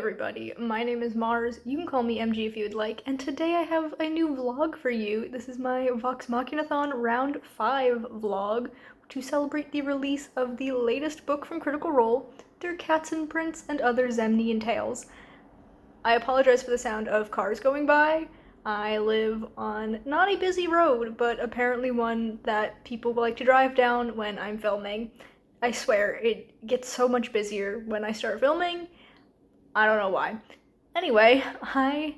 everybody, my name is Mars, you can call me MG if you would like, and today I have a new vlog for you. This is my Vox Machina-thon round 5 vlog to celebrate the release of the latest book from Critical Role, their Katzenprinz and Other Zemnian Tales. I apologize for the sound of cars going by. I live on not a busy road, but apparently one that people like to drive down when I'm filming. I swear, it gets so much busier when I start filming. I don't know why. Anyway, I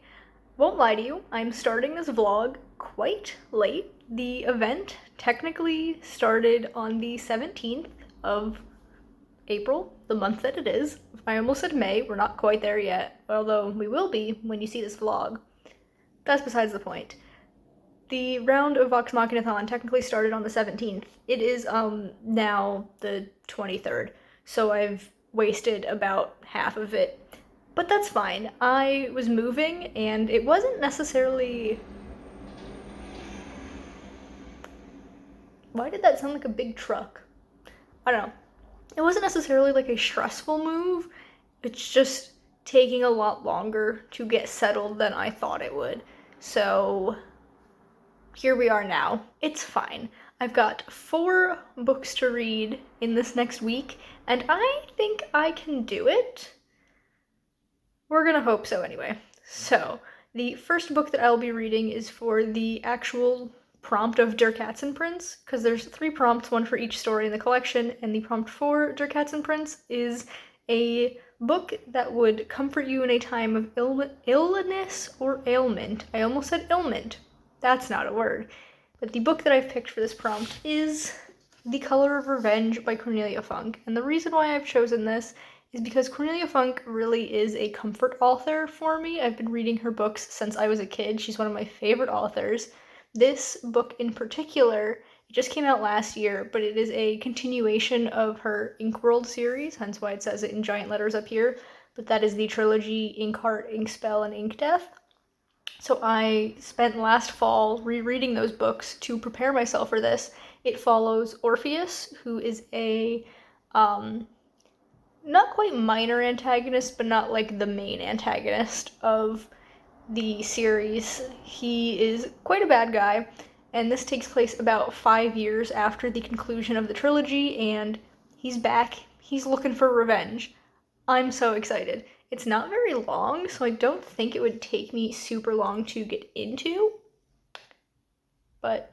won't lie to you, I'm starting this vlog quite late. The event technically started on the 17th of April, the month that it is. I almost said May, we're not quite there yet, although we will be when you see this vlog. That's besides the point. The round of Vox Machina-thon technically started on the 17th. It is now the 23rd, so I've wasted about half of it. But that's fine. I was moving and it wasn't necessarily... Why did that sound like a big truck? I don't know. It wasn't necessarily like a stressful move. It's just taking a lot longer to get settled than I thought it would. So here we are now. It's fine. I've got 4 books to read in this next week, and I think I can do it. We're gonna hope so anyway. So, the first book that I'll be reading is for the actual prompt of Der Katzenprinz, because there's 3 prompts, one for each story in the collection, and the prompt for Der Katzenprinz is a book that would comfort you in a time of illness or ailment. I almost said ailment. That's not a word. But the book that I've picked for this prompt is The Color of Revenge by Cornelia Funke. And the reason why I've chosen this is because Cornelia Funke really is a comfort author for me. I've been reading her books since I was a kid. She's one of my favorite authors. This book in particular, it just came out last year, but it is a continuation of her Inkworld series, hence why it says it in giant letters up here. But that is the trilogy Inkheart, Inkspell, and Inkdeath. So I spent last fall rereading those books to prepare myself for this. It follows Orpheus, who is a not quite minor antagonist, but not like the main antagonist of the series. He is quite a bad guy, and this takes place about 5 years after the conclusion of the trilogy, and he's back. He's looking for revenge. I'm so excited. It's not very long, so I don't think it would take me super long to get into, but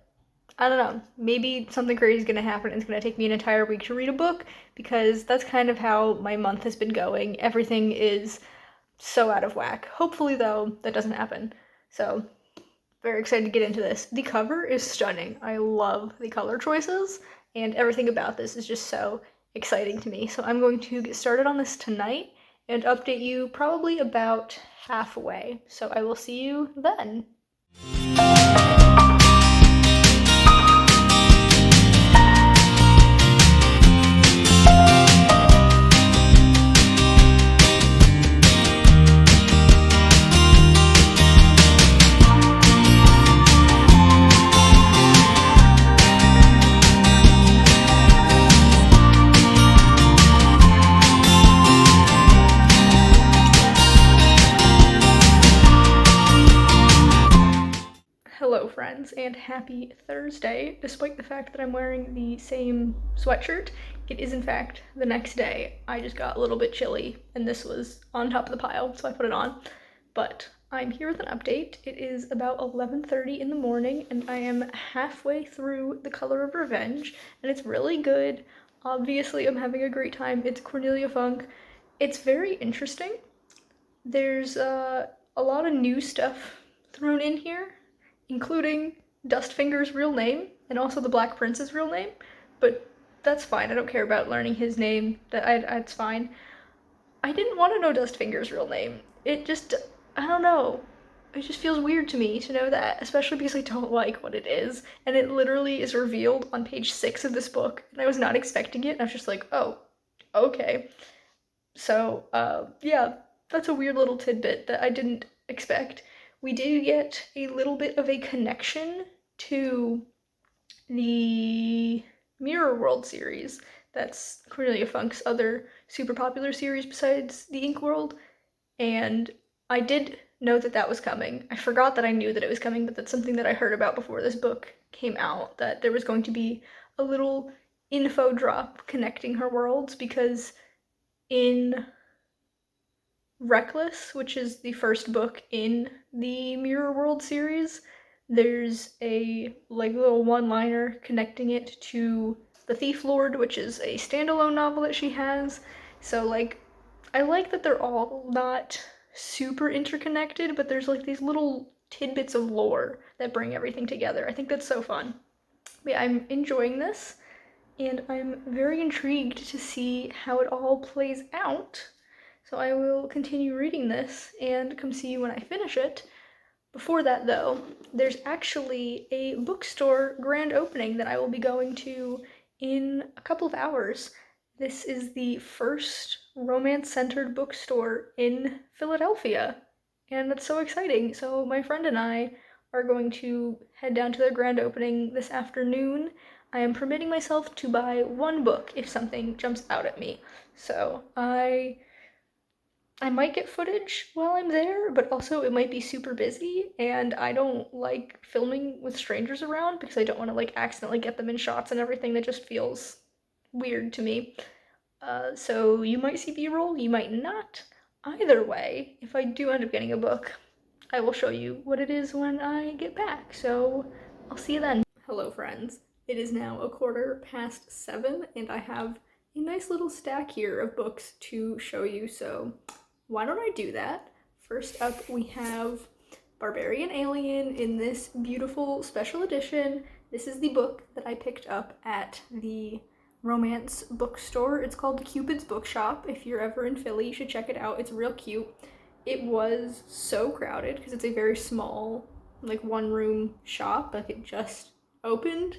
I don't know, maybe something crazy is going to happen and it's going to take me an entire week to read a book, because that's kind of how my month has been going. Everything is so out of whack. Hopefully, though, that doesn't happen. So, very excited to get into this. The cover is stunning. I love the color choices, and everything about this is just so exciting to me. So I'm going to get started on this tonight and update you probably about halfway. So I will see you then. Hello friends, and happy Thursday. Despite the fact that I'm wearing the same sweatshirt, it is in fact the next day. I just got a little bit chilly, and this was on top of the pile, so I put it on. But I'm here with an update. It is about 11:30 in the morning, and I am halfway through The Color of Revenge, and it's really good. Obviously, I'm having a great time. It's Cornelia Funke. It's very interesting. There's a lot of new stuff thrown in here, including Dustfinger's real name, and also the Black Prince's real name, but that's fine. I don't care about learning his name. That's fine. I didn't want to know Dustfinger's real name. It just, I don't know. It just feels weird to me to know that, especially because I don't like what it is, and it literally is revealed on page 6 of this book, and I was not expecting it, and I was just like, oh, okay. So, yeah, that's a weird little tidbit that I didn't expect. We did get a little bit of a connection to the Mirror World series. That's Cornelia Funke's other super popular series besides the Inkworld. and I did know that that was coming. I forgot that I knew that it was coming, but that's something that I heard about before this book came out, that there was going to be a little info drop connecting her worlds, because in Reckless, which is the first book in the Mirror World series, there's a like little one-liner connecting it to The Thief Lord, which is a standalone novel that she has. So like, I like that they're all not super interconnected, but there's like these little tidbits of lore that bring everything together. I think that's so fun. But yeah, I'm enjoying this, and I'm very intrigued to see how it all plays out. So I will continue reading this and come see you when I finish it. Before that, though, there's actually a bookstore grand opening that I will be going to in a couple of hours. This is the first romance-centered bookstore in Philadelphia, and that's so exciting. So my friend and I are going to head down to the grand opening this afternoon. I am permitting myself to buy one book if something jumps out at me. So I might get footage while I'm there, but also it might be super busy, and I don't like filming with strangers around because I don't want to like accidentally get them in shots and everything. That just feels weird to me. So you might see B-roll, you might not. Either way, if I do end up getting a book, I will show you what it is when I get back. So I'll see you then. Hello, friends. It is now 7:15, and I have a nice little stack here of books to show you, so why don't I do that? First up, we have Barbarian Alien in this beautiful special edition. This is the book that I picked up at the romance bookstore. It's called Cupid's Bookshop. If you're ever in Philly, you should check it out. It's real cute. It was so crowded because it's a very small, like one-room shop. Like it just opened.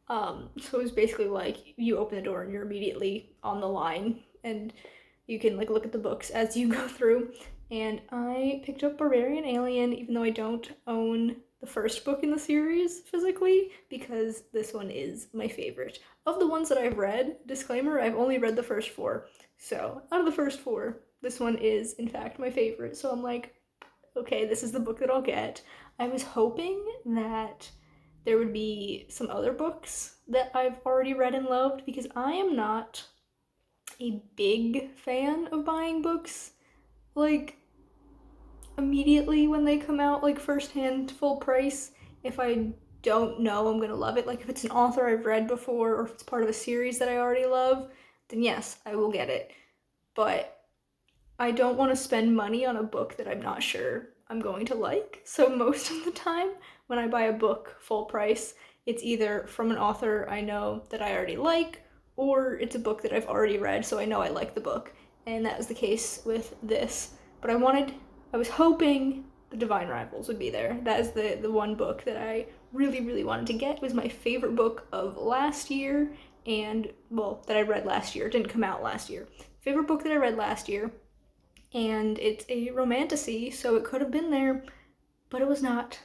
So it was basically like you open the door and you're immediately on the line, and you can like look at the books as you go through. And I picked up Barbarian Alien, even though I don't own the first book in the series physically, because this one is my favorite. Of the ones that I've read, disclaimer, I've only read the first 4. So out of the first 4, this one is in fact my favorite. So I'm like, okay, this is the book that I'll get. I was hoping that there would be some other books that I've already read and loved, because I am not a big fan of buying books like immediately when they come out, like firsthand, full price, if I don't know I'm gonna love it. Like if it's an author I've read before, or if it's part of a series that I already love, then yes, I will get it. But I don't want to spend money on a book that I'm not sure I'm going to like. So most of the time when I buy a book full price, it's either from an author I know that I already like, or it's a book that I've already read, so I know I like the book. And that was the case with this. But I was hoping The Divine Rivals would be there. That is the one book that I really, really wanted to get. It was my favorite book of last year, and, well, that I read last year. It didn't come out last year. Favorite book that I read last year, and it's a romantasy, so it could have been there, but it was not.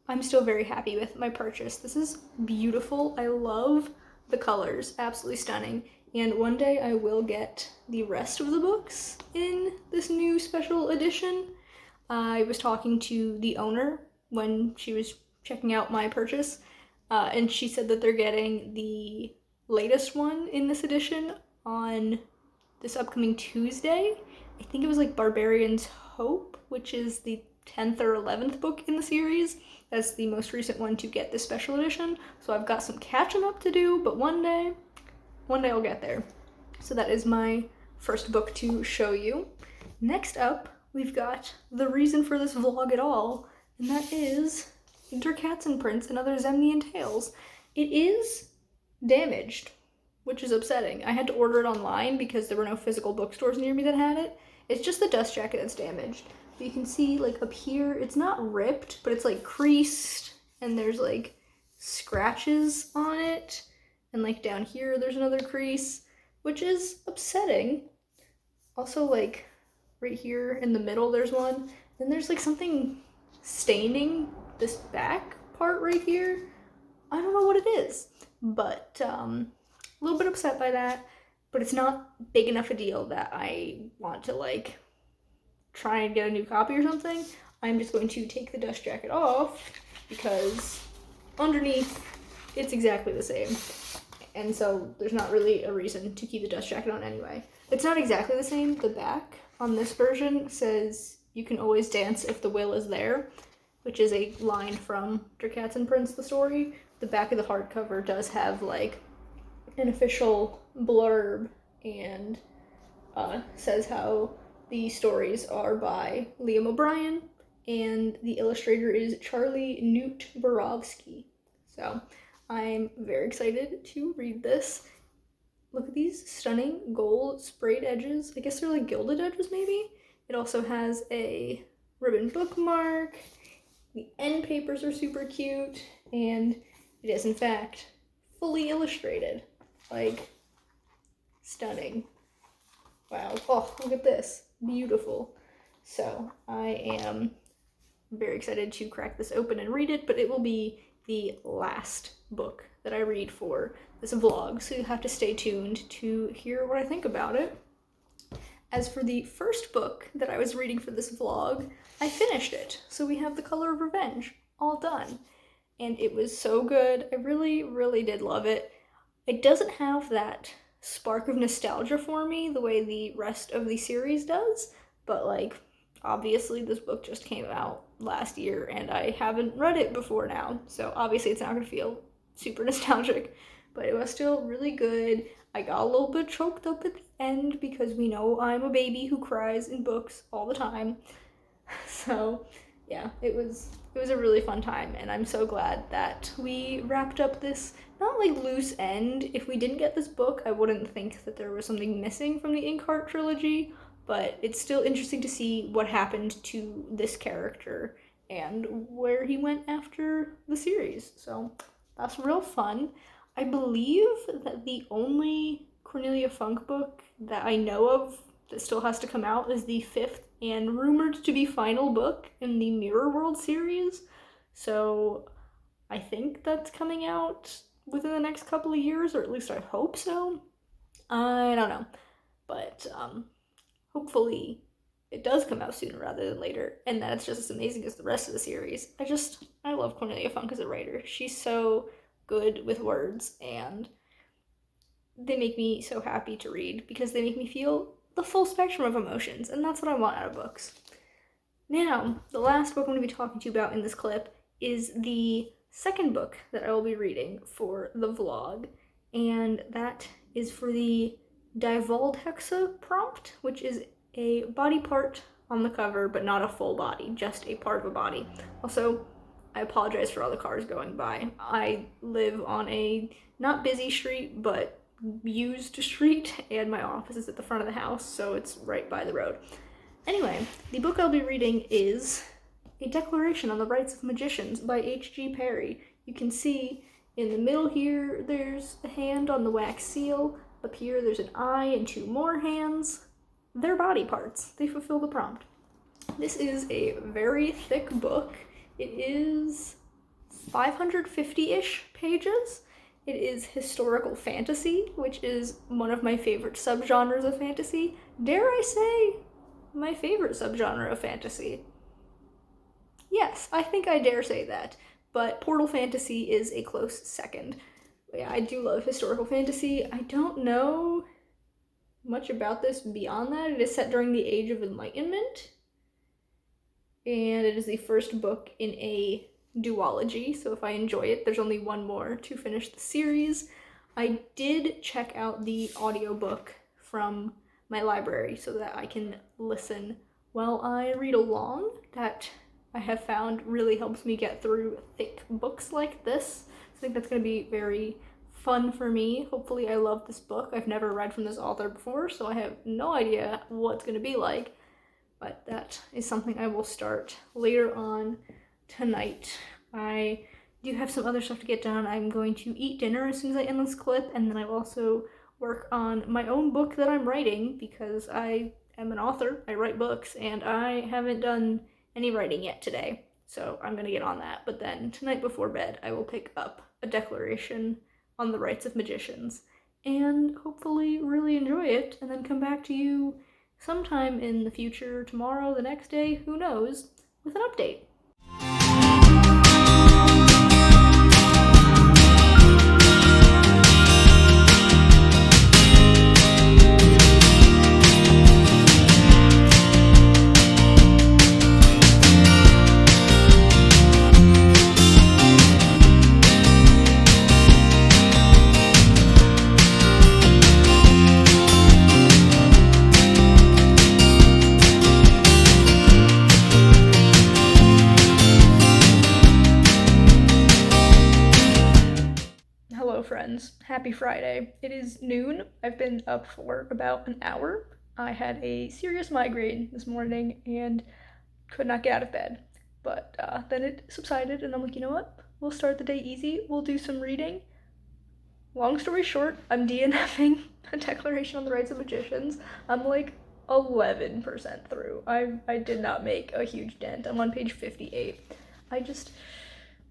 I'm still very happy with my purchase. This is beautiful. I love the colors, absolutely stunning. And one day I will get the rest of the books in this new special edition. I was talking to the owner when she was checking out my purchase, and she said that they're getting the latest one in this edition on this upcoming Tuesday. I think it was like Barbarian's Hope, which is the 10th or 11th book in the series. That's the most recent one to get this special edition. So I've got some catching up to do, but one day I'll get there. So that is my first book to show you. Next up, we've got the reason for this vlog at all, and that is Der Katzenprinz and Other Zemnian Tales. It is damaged, which is upsetting. I had to order it online because there were no physical bookstores near me that had it. It's just the dust jacket that's damaged. But you can see like up here, it's not ripped, but it's like creased, and there's like scratches on it. And like down here, there's another crease, which is upsetting. Also like right here in the middle, there's one. Then there's like something staining this back part right here. I don't know what it is, but a little bit upset by that, but it's not big enough a deal that I want to like try and get a new copy or something, I'm just going to take the dust jacket off because underneath it's exactly the same. And so there's not really a reason to keep the dust jacket on anyway. It's not exactly the same. The back on this version says you can always dance if the will is there, which is a line from Der Katzenprinz, the story. The back of the hardcover does have like an official blurb and says how the stories are by Liam O'Brien and the illustrator is Charlie Newt Borowski. So I'm very excited to read this. Look at these stunning gold sprayed edges. I guess they're like gilded edges maybe. It also has a ribbon bookmark. The end papers are super cute, and it is in fact fully illustrated. Like, stunning. Wow. Oh, look at this. Beautiful. So I am very excited to crack this open and read it, but it will be the last book that I read for this vlog, so you have to stay tuned to hear what I think about it. As for the first book that I was reading for this vlog, I finished it. So we have The Color of Revenge, all done. And it was so good. I really, really did love it. It doesn't have that spark of nostalgia for me the way the rest of the series does, but like, obviously this book just came out last year and I haven't read it before now, so obviously it's not gonna feel super nostalgic, but it was still really good. I got a little bit choked up at the end because we know I'm a baby who cries in books all the time. So yeah, it was a really fun time, and I'm so glad that we wrapped up this, not like loose end. If we didn't get this book, I wouldn't think that there was something missing from the Inkheart trilogy, but it's still interesting to see what happened to this character and where he went after the series. So that's real fun. I believe that the only Cornelia Funk book that I know of that still has to come out is the 5th and rumored to be final book in the Mirror World series. So I think that's coming out within the next couple of years, or at least I hope so. I don't know. But hopefully it does come out sooner rather than later, and that's just as amazing as the rest of the series. I love Cornelia Funk as a writer. She's so good with words, and they make me so happy to read because they make me feel the full spectrum of emotions, and that's what I want out of books. Now, the last book I'm going to be talking to you about in this clip is the second book that I will be reading for the vlog, and that is for the Die Waldhexe prompt, which is a body part on the cover, but not a full body, just a part of a body. Also, I apologize for all the cars going by. I live on a not busy street, but used street, and my office is at the front of the house, so it's right by the road. Anyway, the book I'll be reading is A Declaration on the Rights of Magicians by H.G. Perry. You can see in the middle here, there's a hand on the wax seal. Up here, there's an eye and 2 more hands. They're body parts. They fulfill the prompt. This is a very thick book. It is 550-ish pages. It is historical fantasy, which is one of my favorite subgenres of fantasy. Dare I say, my favorite subgenre of fantasy. Yes, I think I dare say that, but Portal Fantasy is a close second. Yeah, I do love historical fantasy. I don't know much about this beyond that. It is set during the Age of Enlightenment, and it is the first book in a duology, so if I enjoy it, there's only one more to finish the series. I did check out the audiobook from my library so that I can listen while I read along. That I have found really helps me get through thick books like this. I think that's going to be very fun for me. Hopefully I love this book. I've never read from this author before, so I have no idea what it's going to be like, but that is something I will start later on tonight. I do have some other stuff to get done. I'm going to eat dinner as soon as I end this clip, and then I will also work on my own book that I'm writing because I am an author. I write books, and I haven't done any writing yet today, so I'm going to get on that. But then tonight before bed, I will pick up A Declaration on the Rights of Magicians and hopefully really enjoy it, and then come back to you sometime in the future, tomorrow, the next day, who knows, with an update. Hello friends, happy Friday. It is noon. I've been up for about an hour. I had a serious migraine this morning and could not get out of bed. But then it subsided and I'm like, you know what? We'll start the day easy. We'll do some reading. Long story short, I'm DNFing a Declaration on the Rights of Magicians. I'm like 11% through. I did not make a huge dent. I'm on page 58. I just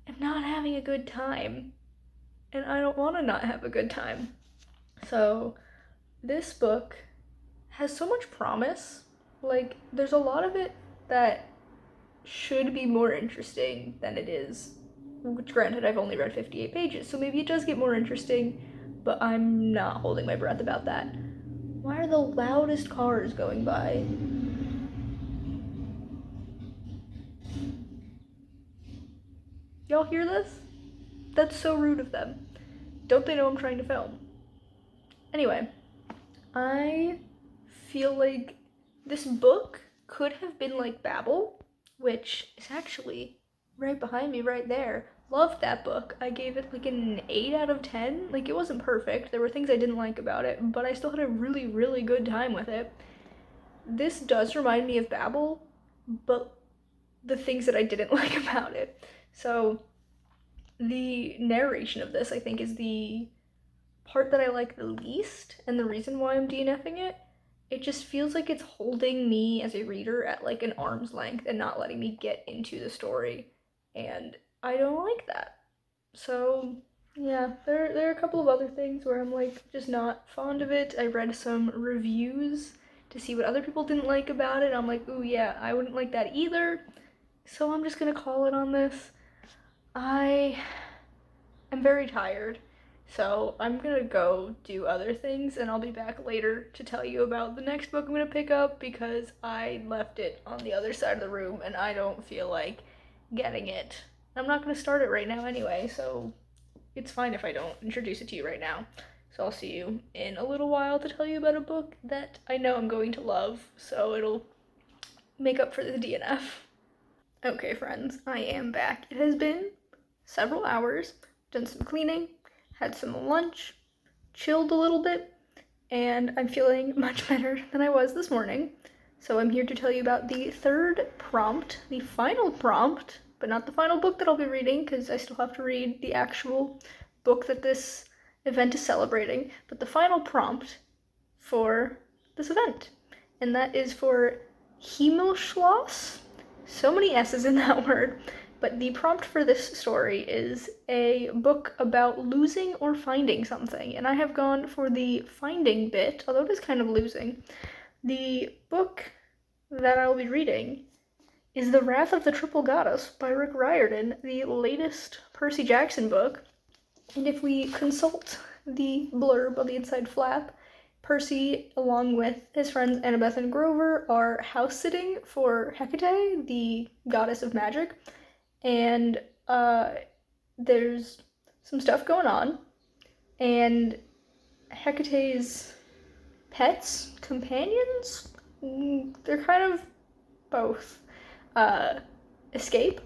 am not having a good time. And I don't want to not have a good time. So this book has so much promise. Like, there's a lot of it that should be more interesting than it is. Which, granted, I've only read 58 pages, so maybe it does get more interesting, but I'm not holding my breath about that. Why are the loudest cars going by? Y'all hear this? That's so rude of them. Don't they know I'm trying to film? Anyway, I feel like this book could have been like Babel, which is actually right behind me right there. Loved that book. I gave it like an 8 out of 10. Like, it wasn't perfect. There were things I didn't like about it, but I still had a really, really good time with it. This does remind me of Babel, but the things that I didn't like about it. So the narration of this, I think, is the part that I like the least, and the reason why I'm DNFing it. It just feels like it's holding me as a reader at like an arm's length and not letting me get into the story, and I don't like that. So yeah, there are a couple of other things where I'm like just not fond of it. I read some reviews to see what other people didn't like about it. I'm like, ooh yeah, I wouldn't like that either. So I'm just gonna call it on this. I am very tired, so I'm gonna go do other things and I'll be back later to tell you about the next book I'm gonna pick up because I left it on the other side of the room and I don't feel like getting it. I'm not gonna start it right now anyway, so it's fine if I don't introduce it to you right now. So I'll see you in a little while to tell you about a book that I know I'm going to love, so it'll make up for the DNF. Okay friends, I am back. It has been several hours, done some cleaning, had some lunch, chilled a little bit, and I'm feeling much better than I was this morning. So I'm here to tell you about the third prompt, the final prompt, but not the final book that I'll be reading because I still have to read the actual book that this event is celebrating, but the final prompt for this event. And that is for Himmelschloss. So many S's in that word. But the prompt for this story is a book about losing or finding something, and I have gone for the finding bit, although it is kind of losing. The book that I'll be reading is The Wrath of the Triple Goddess by Rick Riordan, the latest Percy Jackson book. And if we consult the blurb on the inside flap, Percy, along with his friends Annabeth and Grover, are house-sitting for Hecate, the goddess of magic. And there's some stuff going on, and Hecate's pets, companions, they're kind of both, escape,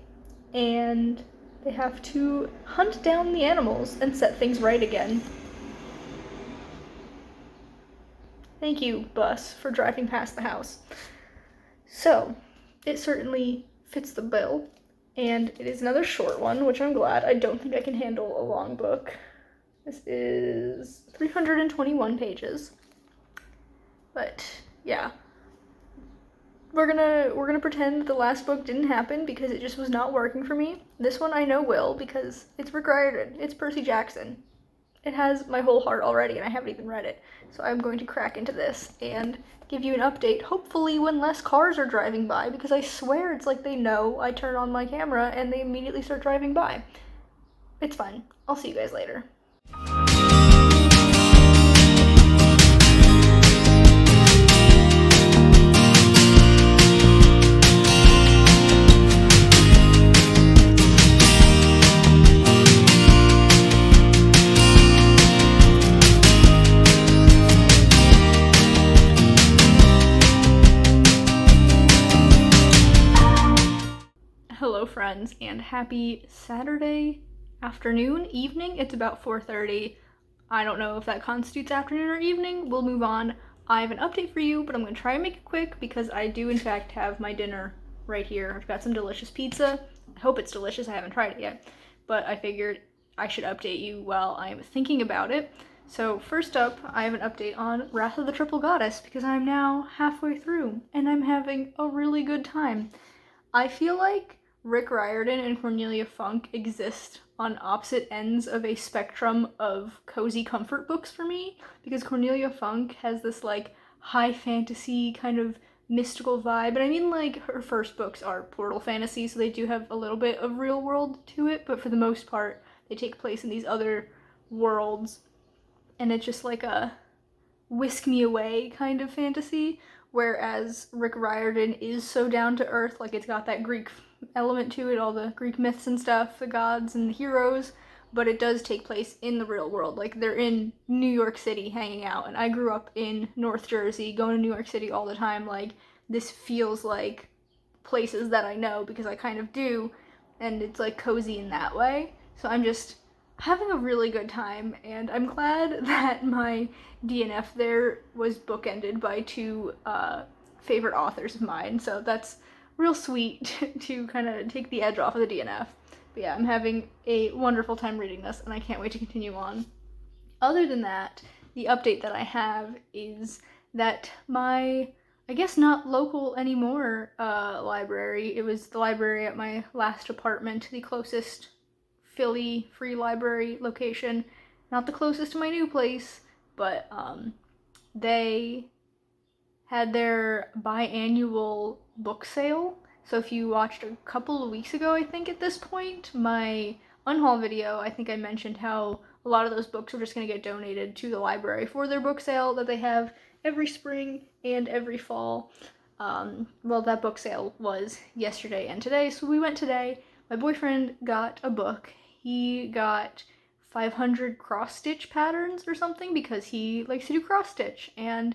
and they have to hunt down the animals and set things right again. Thank you, bus, for driving past the house. So, it certainly fits the bill. And it is another short one, which I'm glad. I don't think I can handle a long book. This is 321 pages. But yeah. We're gonna pretend that the last book didn't happen because it just was not working for me. This one I know will because it's Rick Riordan. It's Percy Jackson. it has my whole heart already and I haven't even read it. So I'm going to crack into this and give you an update, hopefully when less cars are driving by, because I swear it's like they know I turn on my camera and they immediately start driving by. It's fine. I'll see you guys later. Hello friends, and happy Saturday afternoon, evening. It's about 4:30. I don't know if that constitutes afternoon or evening. We'll move on. I have an update for you, but I'm going to try and make it quick because I do in fact have my dinner right here. I've got some delicious pizza. I hope it's delicious. I haven't tried it yet, but I figured I should update you while I'm thinking about it. So first up, I have an update on Wrath of the Triple Goddess because I'm now halfway through and I'm having a really good time. I feel like Rick Riordan and Cornelia Funk exist on opposite ends of a spectrum of cozy comfort books for me, because Cornelia Funk has this like high fantasy kind of mystical vibe, and I mean like her first books are portal fantasy, so they do have a little bit of real world to it, but for the most part they take place in these other worlds, and it's just like a whisk me away kind of fantasy, whereas Rick Riordan is so down to earth, like it's got that Greek element to it, all the Greek myths and stuff, the gods and the heroes, but it does take place in the real world. Like they're in New York City hanging out, and I grew up in North Jersey, going to New York City all the time. Like this feels like places that I know because I kind of do, and it's like cozy in that way. So I'm just having a really good time, and I'm glad that my DNF there was bookended by two favorite authors of mine, so that's real sweet to kind of take the edge off of the DNF. But yeah, I'm having a wonderful time reading this, and I can't wait to continue on. Other than that, the update that I have is that my, I guess not local anymore, library, it was the library at my last apartment, the closest Philly free library location, not the closest to my new place, but they had their biannual book sale. So if you watched a couple of weeks ago, I think at this point, my unhaul video, I think I mentioned how a lot of those books were just going to get donated to the library for their book sale that they have every spring and every fall. Well, that book sale was yesterday and today, so we went today. My boyfriend got a book. He got 500 cross-stitch patterns or something because he likes to do cross-stitch, and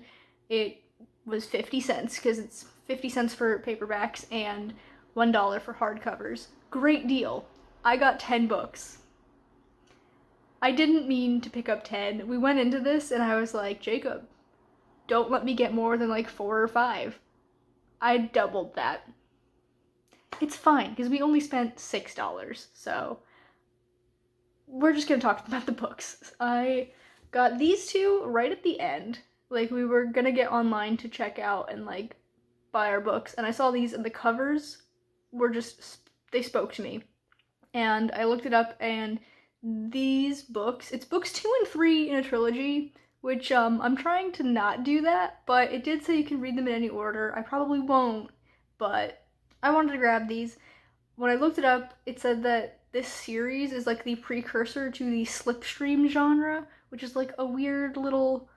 it was 50 cents because it's 50 cents for paperbacks and $1 for hardcovers. Great deal. I got 10 books. I didn't mean to pick up 10. We went into this and I was like, Jacob, don't let me get more than like 4 or 5. I doubled that. It's fine because we only spent $6, so we're just gonna talk about the books. I got these two right at the end. Like, we were gonna get online to check out and, like, buy our books, and I saw these, and the covers were just, they spoke to me. And I looked it up, and these books, it's books 2 and 3 in a trilogy, which, I'm trying to not do that, but it did say you can read them in any order. I probably won't, but I wanted to grab these. When I looked it up, it said that this series is, like, the precursor to the slipstream genre, which is, like, a weird little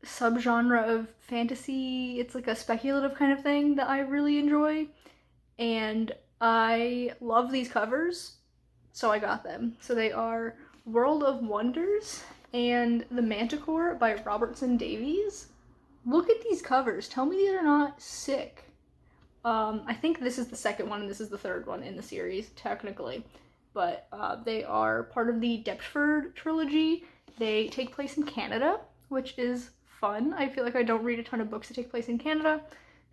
subgenre of fantasy. It's like a speculative kind of thing that I really enjoy, and I love these covers, so I got them. So they are World of Wonders and The Manticore by Robertson Davies. Look at these covers. Tell me these are not sick. I think this is the second one and this is the third one in the series, technically. But they are part of the Deptford trilogy. They take place in Canada, which is fun. I feel like I don't read a ton of books that take place in Canada,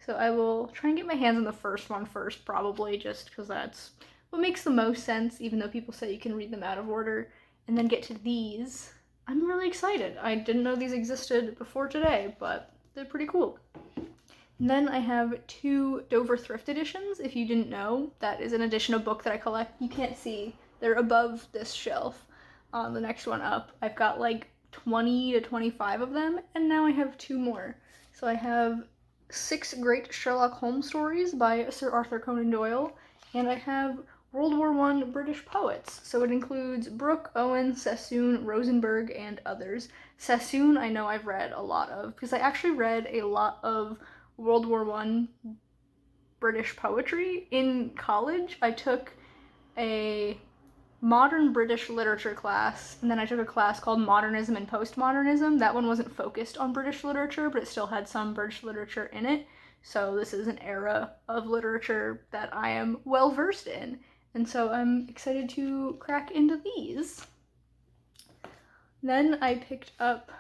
so I will try and get my hands on the first one first, probably, just because that's what makes the most sense, even though people say you can read them out of order, and then get to these. I'm really excited. I didn't know these existed before today, but they're pretty cool. And then I have 2 Dover Thrift editions. If you didn't know, that is an edition of book that I collect. You can't see. They're above this shelf. on the next one up. I've got like 20 to 25 of them, and now I have 2 more. So I have 6 great Sherlock Holmes stories by Sir Arthur Conan Doyle, and I have World War I British poets. So it includes Brooke, Owen, Sassoon, Rosenberg, and others. Sassoon I know I've read a lot of, because I actually read a lot of World War I British poetry in college. I took a modern British literature class, and then I took a class called Modernism and Postmodernism. That one wasn't focused on British literature, but it still had some British literature in it. So this is an era of literature that I am well versed in, and so I'm excited to crack into these. Then I picked up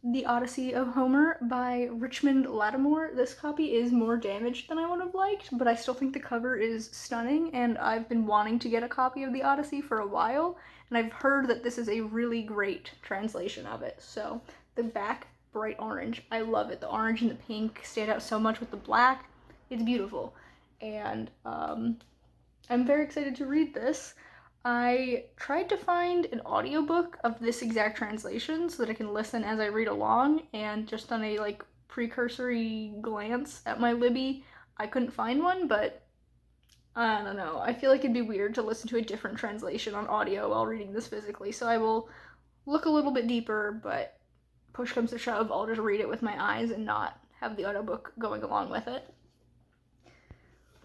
The Odyssey of Homer by Richmond Lattimore. This copy is more damaged than I would have liked, but I still think the cover is stunning, and I've been wanting to get a copy of The Odyssey for a while, and I've heard that this is a really great translation of it. So the back, bright orange. I love it. The orange and the pink stand out so much with the black. It's beautiful, and I'm very excited to read this. I tried to find an audiobook of this exact translation so that I can listen as I read along, and just on a like precursory glance at my Libby, I couldn't find one, but I don't know. I feel like it'd be weird to listen to a different translation on audio while reading this physically, so I will look a little bit deeper, but push comes to shove, I'll just read it with my eyes and not have the audiobook going along with it.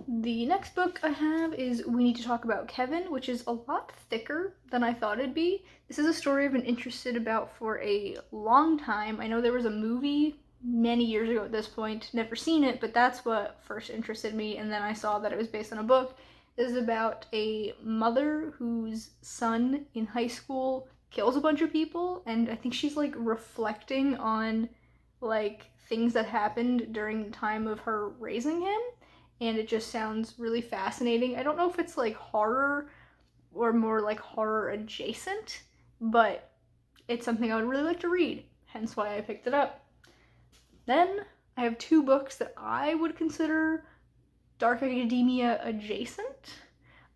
The next book I have is We Need to Talk About Kevin, which is a lot thicker than I thought it'd be. This is a story I've been interested about for a long time. I know there was a movie many years ago at this point, never seen it, but that's what first interested me, and then I saw that it was based on a book. This is about a mother whose son in high school kills a bunch of people, and I think she's like reflecting on like things that happened during the time of her raising him. And it just sounds really fascinating. I don't know if it's like horror or more like horror adjacent, but it's something I would really like to read, hence why I picked it up. Then I have 2 books that I would consider dark academia adjacent.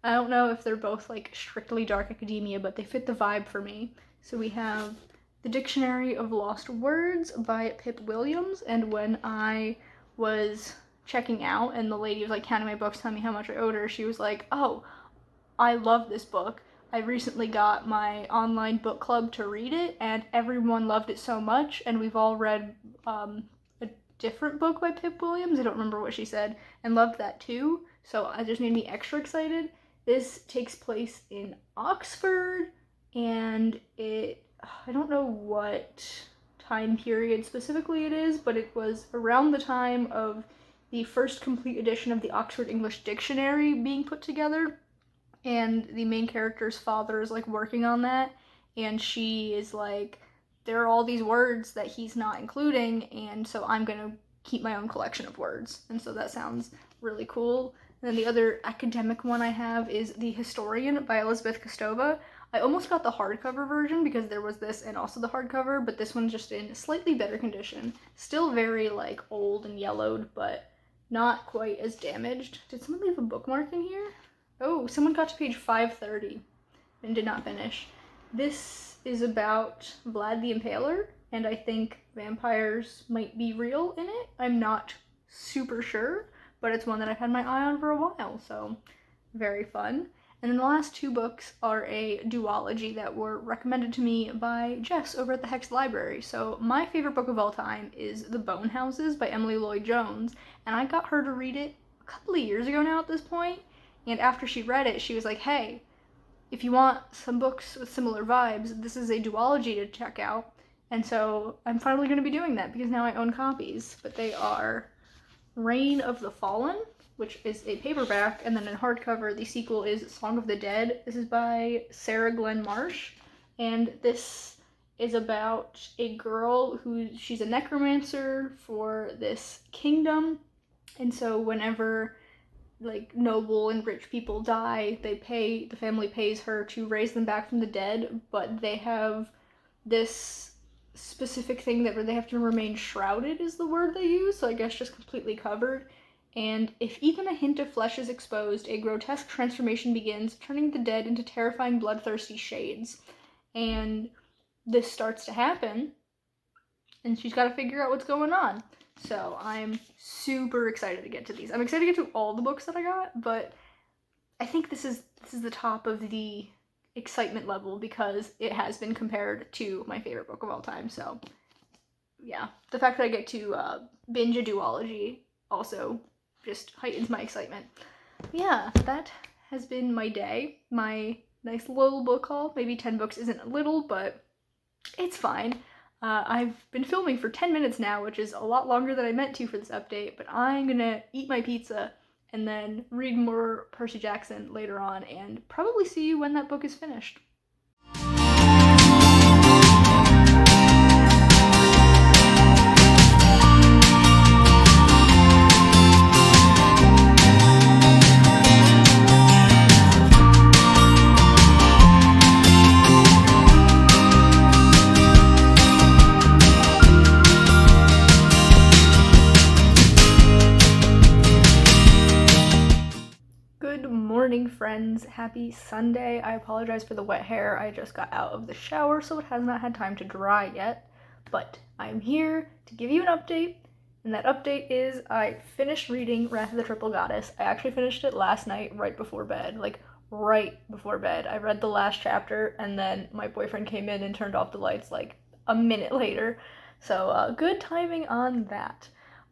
I don't know if they're both like strictly dark academia, but they fit the vibe for me. So we have The Dictionary of Lost Words by Pip Williams, and when I was checking out and the lady was like counting my books, telling me how much I owed her, she was like, "Oh, I love this book. I recently got my online book club to read it, and everyone loved it so much, and we've all read a different book by Pip Williams," I don't remember what she said, "and loved that too." So it just made me extra excited. This takes place in Oxford, and I don't know what time period specifically it is, but it was around the time of the first complete edition of the Oxford English Dictionary being put together, and the main character's father is like working on that, and she is like, there are all these words that he's not including, and so I'm gonna keep my own collection of words, and so that sounds really cool. And then the other academic one I have is The Historian by Elizabeth Kostova. I almost got the hardcover version because there was this and also the hardcover, but this one's just in slightly better condition. Still very like old and yellowed, but not quite as damaged. Did someone leave a bookmark in here? Oh, someone got to page 530 and did not finish. This is about Vlad the Impaler, and I think vampires might be real in it. I'm not super sure, but it's one that I've had my eye on for a while, so very fun. And then the last 2 books are a duology that were recommended to me by Jess over at the Hex Library. So my favorite book of all time is The Bone Houses by Emily Lloyd-Jones, and I got her to read it a couple of years ago now at this point, and after she read it, she was like, "Hey, if you want some books with similar vibes, this is a duology to check out." And so I'm finally going to be doing that because now I own copies, but they are Reign of the Fallen, which is a paperback, and then in hardcover, the sequel is Song of the Dead. This is by Sarah Glenn Marsh, and this is about a girl she's a necromancer for this kingdom, and so whenever like noble and rich people die, the family pays her to raise them back from the dead, but they have this specific thing where they have to remain shrouded is the word they use, so I guess just completely covered. And if even a hint of flesh is exposed, a grotesque transformation begins, turning the dead into terrifying bloodthirsty shades. and this starts to happen, and she's got to figure out what's going on. So I'm super excited to get to these. I'm excited to get to all the books that I got, but I think this is the top of the excitement level because it has been compared to my favorite book of all time. So yeah, the fact that I get to binge a duology also just heightens my excitement. Yeah, that has been my day. My nice little book haul. Maybe 10 books isn't little, but it's fine. I've been filming for 10 minutes now, which is a lot longer than I meant to for this update, but I'm gonna eat my pizza and then read more Percy Jackson later on and probably see you when that book is finished. Morning, friends. Happy Sunday. I apologize for the wet hair. I just got out of the shower, so it has not had time to dry yet, but I'm here to give you an update, and that update is I finished reading Wrath of the Triple Goddess. I actually finished it last night right before bed, right before bed. I read the last chapter, and then my boyfriend came in and turned off the lights a minute later, so good timing on that.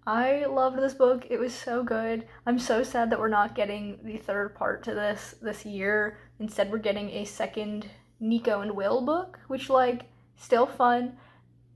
I loved this book. It was so good. I'm so sad that we're not getting the third part to this year. Instead, we're getting a second Nico and Will book, which, still fun.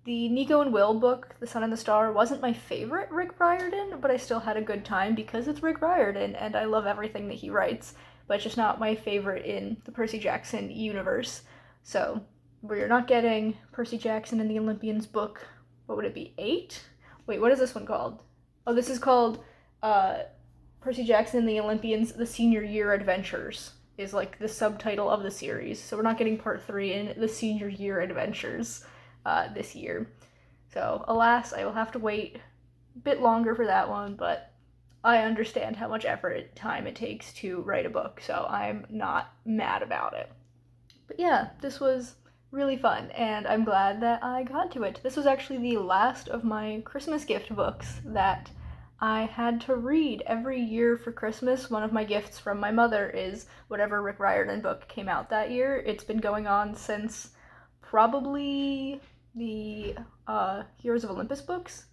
The Nico and Will book, The Sun and the Star, wasn't my favorite Rick Riordan, but I still had a good time because it's Rick Riordan, and I love everything that he writes, but it's just not my favorite in the Percy Jackson universe. So, we're not getting Percy Jackson and the Olympians book, what would it be, 8? Wait, what is this one called? Oh, this is called Percy Jackson and the Olympians, The Senior Year Adventures, is the subtitle of the series. So we're not getting part 3 in The Senior Year Adventures this year. So alas, I will have to wait a bit longer for that one, but I understand how much effort and time it takes to write a book, so I'm not mad about it. But yeah, this was really fun, and I'm glad that I got to it. This was actually the last of my Christmas gift books that I had to read every year for Christmas. One of my gifts from my mother is whatever Rick Riordan book came out that year. It's been going on since probably the Heroes of Olympus books.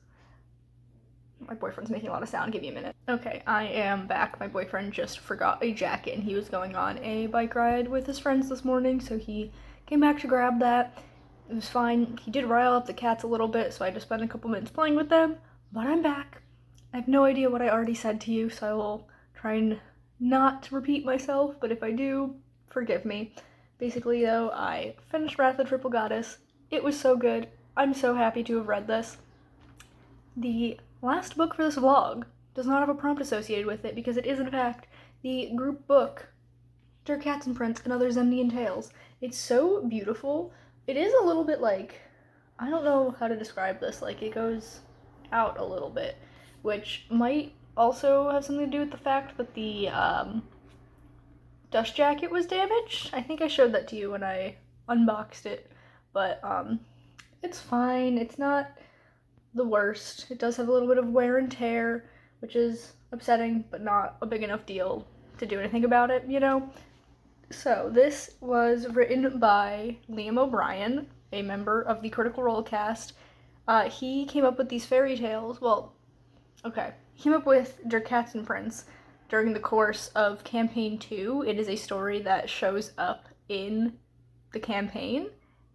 My boyfriend's making a lot of sound. Give me a minute. Okay, I am back. My boyfriend just forgot a jacket, and he was going on a bike ride with his friends this morning, so he came back to grab that. It was fine. He did rile up the cats a little bit, so I just spent a couple minutes playing with them, but I'm back. I have no idea what I already said to you, so I will try and not repeat myself, but if I do, forgive me. Basically, though, I finished Wrath of the Triple Goddess. It was so good. I'm so happy to have read this. The last book for this vlog does not have a prompt associated with it because it is, in fact, the group book, Der Katzenprinz and Other Zemnian Tales. It's so beautiful. It is a little bit I don't know how to describe this, it goes out a little bit, which might also have something to do with the fact that the dust jacket was damaged. I think I showed that to you when I unboxed it, but it's fine. It's not the worst. It does have a little bit of wear and tear, which is upsetting, but not a big enough deal to do anything about it, So this was written by Liam O'Brien, a member of the Critical Role cast. He came up with these fairy tales. He came up with Der Katzenprinz during the course of Campaign 2. It is a story that shows up in the campaign,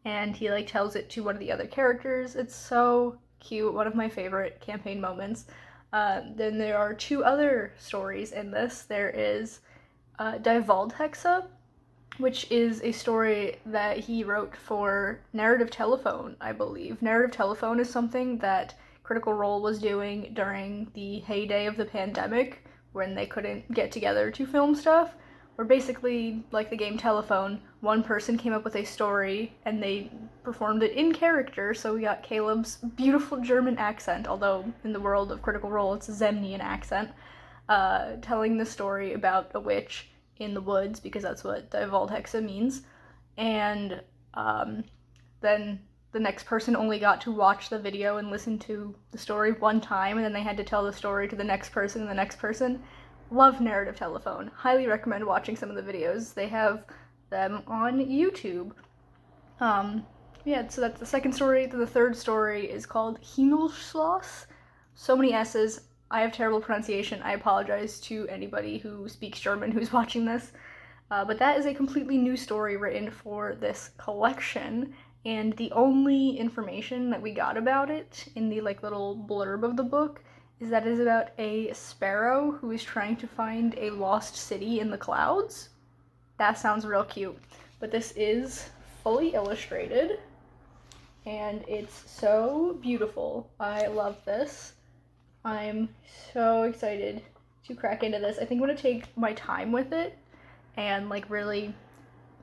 and he tells it to one of the other characters. It's so cute, one of my favorite campaign moments. Then there are 2 other stories in this. There is Die Waldhexe, which is a story that he wrote for Narrative Telephone, I believe. Narrative Telephone is something that Critical Role was doing during the heyday of the pandemic, when they couldn't get together to film stuff, where basically, like the game Telephone, one person came up with a story and they performed it in character, so we got Caleb's beautiful German accent, although in the world of Critical Role it's a Zemnian accent, telling the story about a witch in the woods, because that's what Die Waldhexe means, and then the next person only got to watch the video and listen to the story one time, and then they had to tell the story to the next person and the next person. Love Narrative Telephone. Highly recommend watching some of the videos. They have them on YouTube. Yeah, so that's the second story. The third story is called Himmelschloss. So many S's. I have terrible pronunciation. I apologize to anybody who speaks German who's watching this. But that is a completely new story written for this collection, and the only information that we got about it in the little blurb of the book is that it is about a sparrow who is trying to find a lost city in the clouds. That sounds real cute. But this is fully illustrated, and it's so beautiful. I love this. I'm so excited to crack into this. I think I'm going to take my time with it and really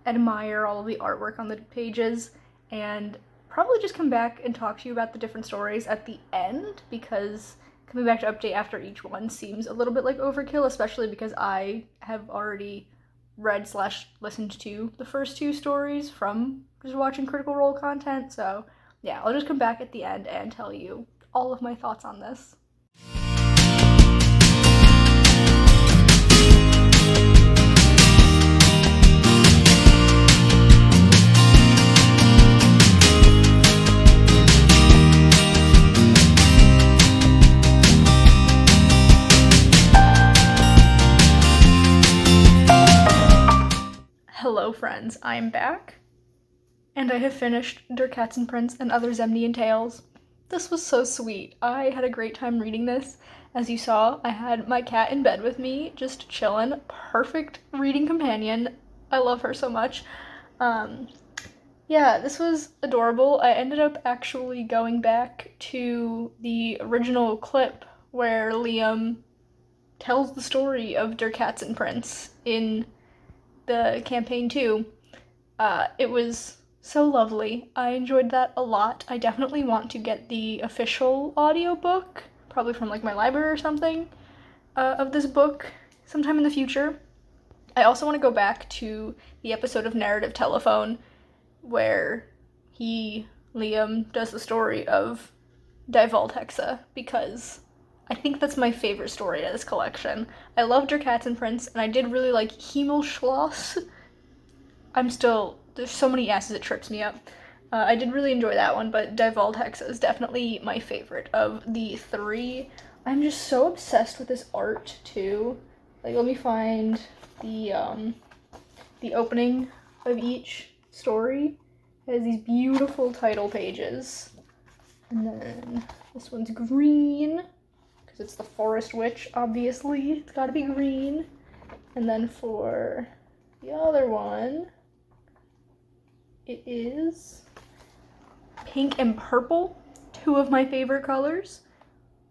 admire all of the artwork on the pages, and probably just come back and talk to you about the different stories at the end, because coming back to update after each one seems a little bit like overkill, especially because I have already read/listened to the first two stories from just watching Critical Role content. So yeah, I'll just come back at the end and tell you all of my thoughts on this. Hello friends, I'm back, and I have finished Der Katzenprinz and Other Zemnian Tales. This was so sweet. I had a great time reading this. As you saw, I had my cat in bed with me, just chillin'. Perfect reading companion. I love her so much. Yeah, this was adorable. I ended up actually going back to the original clip where Liam tells the story of Der Katzenprinz in the campaign 2. It was so lovely. I enjoyed that a lot. I definitely want to get the official audiobook, probably from my library or something, of this book sometime in the future. I also want to go back to the episode of Narrative Telephone where Liam, does the story of Die Waldhexe, because I think that's my favorite story in this collection. I loved Der Katzenprinz, and I did really like Himmelschloss. There's so many S's, it trips me up. I did really enjoy that one, but Die Waldhexe is definitely my favorite of the three. I'm just so obsessed with this art, too. Let me find the opening of each story. It has these beautiful title pages. And then this one's green, because it's the Forest Witch, obviously. It's gotta be green. And then for the other one, it is pink and purple, two of my favorite colors.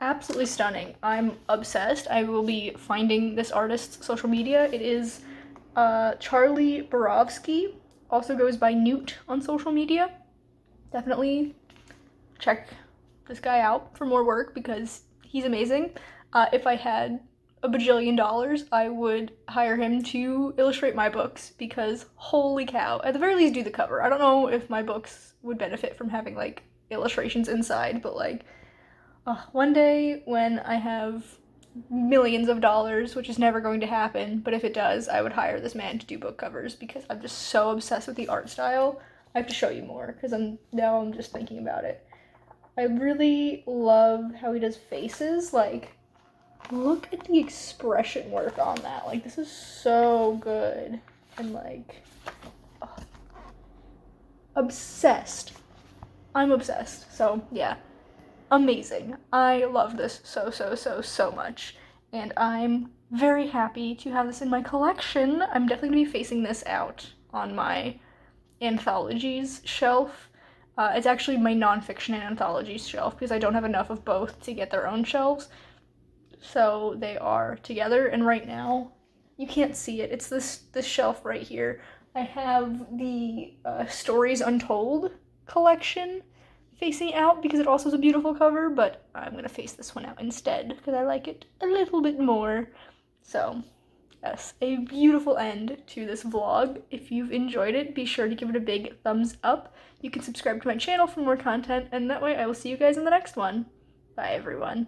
Absolutely stunning. I'm obsessed. I will be finding this artist's social media. It is Charlie Borowski, also goes by Newt on social media. Definitely check this guy out for more work because he's amazing. If I had a bajillion dollars, I would hire him to illustrate my books because holy cow, at the very least do the cover. I don't know if my books would benefit from having illustrations inside, but one day when I have millions of dollars, which is never going to happen, but if it does, I would hire this man to do book covers because I'm just so obsessed with the art style. I have to show you more because I'm just thinking about it. I really love how he does faces. Look at the expression work on that. This is so good. And obsessed. I'm obsessed. So yeah, amazing. I love this so much. And I'm very happy to have this in my collection. I'm definitely gonna be facing this out on my anthologies shelf. It's actually my nonfiction and anthologies shelf because I don't have enough of both to get their own shelves. So they are together, and right now, you can't see it. It's this shelf right here. I have the Stories Untold collection facing out because it also has a beautiful cover, but I'm gonna face this one out instead because I like it a little bit more. So Yes, a beautiful end to this vlog. If you've enjoyed it, be sure to give it a big thumbs up. You can subscribe to my channel for more content, and that way I will see you guys in the next one. Bye, everyone.